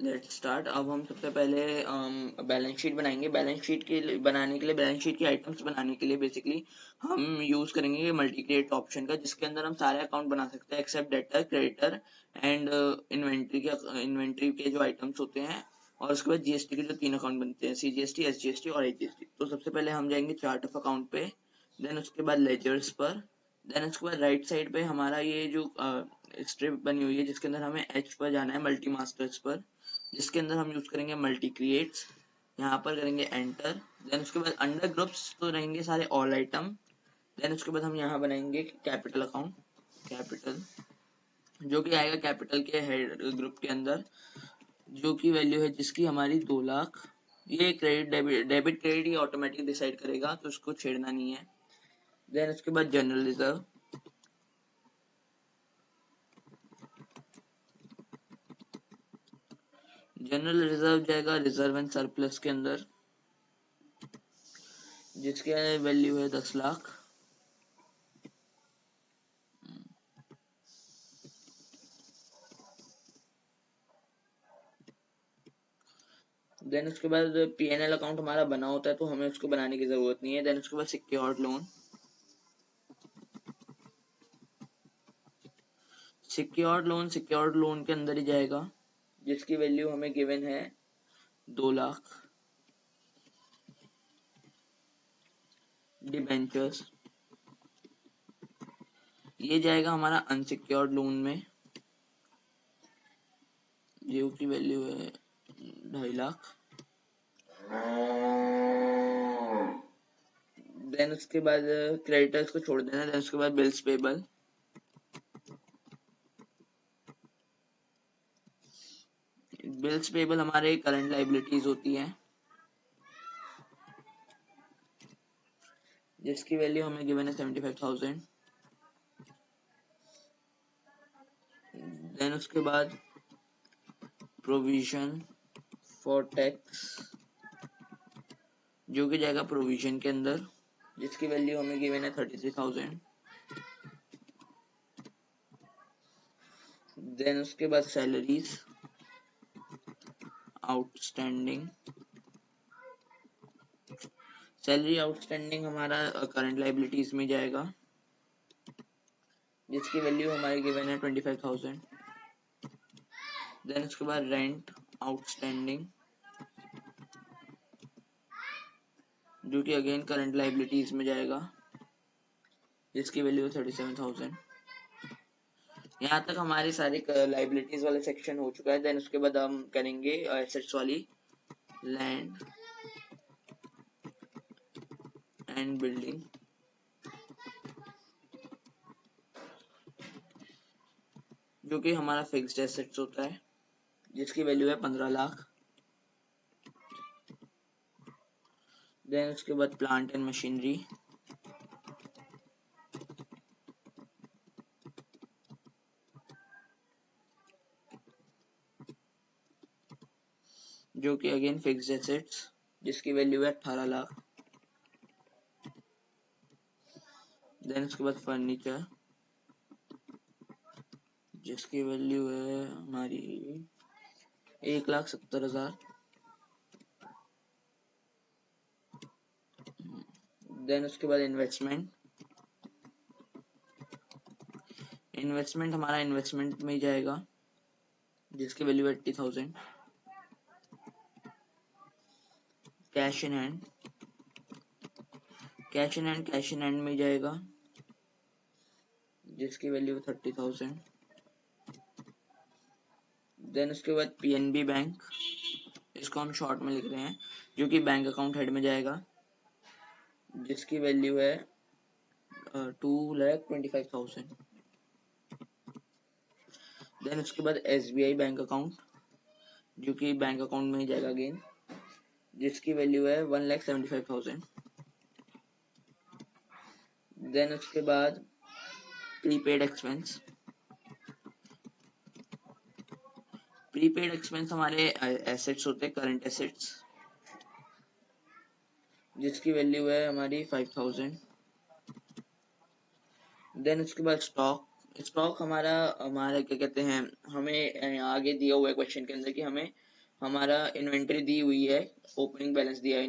Let's start. अब हम सबसे पहले बैलेंस शीट बनाएंगे। बैलेंस शीट के लिए बनाने के लिए, बैलेंस शीट के आइटम्स बनाने के लिए बेसिकली हम यूज करेंगे मल्टी क्रिएट ऑप्शन का, जिसके अंदर हम सारे अकाउंट बना सकते हैं except debtor, creditor and inventory के जो आइटम्स होते हैं, और उसके बाद जीएसटी के जो 3 अकाउंट बनते हैं, सीजीएसटी, एसजीएसटी और एचजीएसटी। तो सबसे पहले हम जाएंगे चार्ट ऑफ अकाउंट पे, देन उसके बाद लेजर्स पर, देन उसके बाद राइट साइड पे हमारा ये जो स्ट्रिप बनी हुई है जिसके अंदर हमें एच पर जाना है, मल्टी मास्टर्स पर, जिसके अंदर हम यूज करेंगे मल्टी क्रिएट्स। यहाँ पर करेंगे एंटर। देन उसके बाद अंडर ग्रुप्स तो रहेंगे सारे ऑल आइटम। देन उसके बाद हम यहाँ बनाएंगे कैपिटल अकाउंट, कैपिटल, जो कि आएगा कैपिटल के हेड ग्रुप के अंदर, जो की वैल्यू है जिसकी हमारी 2 लाख। ये क्रेडिट डेबिट क्रेडिट ये ऑटोमेटिक डिसाइड करेगा, तो उसको छेड़ना नहीं है। देन उसके बाद जनरल रिजर्व, जनरल रिजर्व जाएगा रिजर्व एंड सरप्लस के अंदर, जिसके वैल्यू है 10 लाख। देन उसके बाद पीएनएल अकाउंट हमारा बना होता है तो हमें उसको बनाने की जरूरत नहीं है। देन उसके बाद सिक्योर्ड लोन, सिक्योर्ड लोन के अंदर ही जाएगा, जिसकी वैल्यू हमें गिवन है 2 लाख। डिबेंचर्स, ये जाएगा हमारा अनसिक्योर्ड लोन में, जो की वैल्यू है 2.5 लाख। देन उसके बाद क्रेडिटर्स को छोड़ देना। देन उसके बाद बिल्स पेबल, बिल्स पेबल हमारे करंट लाइबिलिटीज होती है, जिसकी वैल्यू हमें गिवन है 75,000। देन उसके बाद प्रोविजन फॉर टैक्स, जो कि जाएगा प्रोविजन के अंदर, जिसकी वैल्यू हमें गिवन है 33,000। देन उसके बाद सैलरीज आउटस्टैंडिंग, सैलरी आउटस्टैंडिंग हमारा करंट लाइबिलिटीज में जाएगा, जिसकी वैल्यू हमारी गिवन है 25,000। देन उसके बाद रेंट आउटस्टैंडिंग, जो कि अगेन करंट लाइबिलिटीज में जाएगा, जिसकी वैल्यू है 37,000। यहाँ तक हमारी सारी लाइबिलिटीज वाला सेक्शन हो चुका है। देन उसके बाद हम करेंगे एसेट्स वाली, लैंड एंड बिल्डिंग, जो कि हमारा फिक्स्ड एसेट्स होता है, जिसकी वैल्यू है 15 लाख। देन उसके बाद प्लांट एंड मशीनरी, जो कि अगेन फिक्स्ड एसेट्स, जिसकी वैल्यू है 18 लाख। देन उसके बाद फर्नीचर, जिसकी वैल्यू है हमारी 1,70,000। देन उसके बाद इन्वेस्टमेंट, इन्वेस्टमेंट हमारा इन्वेस्टमेंट में ही जाएगा, जिसकी वैल्यू है 80,000। Cash in hand, cash in hand में जाएगा, जिसकी वैल्यू है 30,000। देन उसके बाद पीएनबी बैंक, इसको हम शॉर्ट में लिख रहे हैं, जो कि बैंक अकाउंट हेड में जाएगा, जिसकी वैल्यू है 2,25,000। देन उसके बाद एसबीआई बैंक अकाउंट, जो कि बैंक अकाउंट में ही जाएगा अगेन, जिसकी वैल्यू है 1,75,000। देन उसके बाद प्रीपेड एक्सपेंस, प्रीपेड एक्सपेंस हमारे एसेट्स होते हैं, करंट एसेट्स, जिसकी वैल्यू है हमारी 5,000। देन उसके बाद स्टॉक, स्टॉक हमारा हमारा क्या कहते हैं, हमें आगे दिया हुआ है क्वेश्चन के अंदर कि हमें हमारा इन्वेंट्री दी हुई है, ओपनिंग बैलेंस दिया है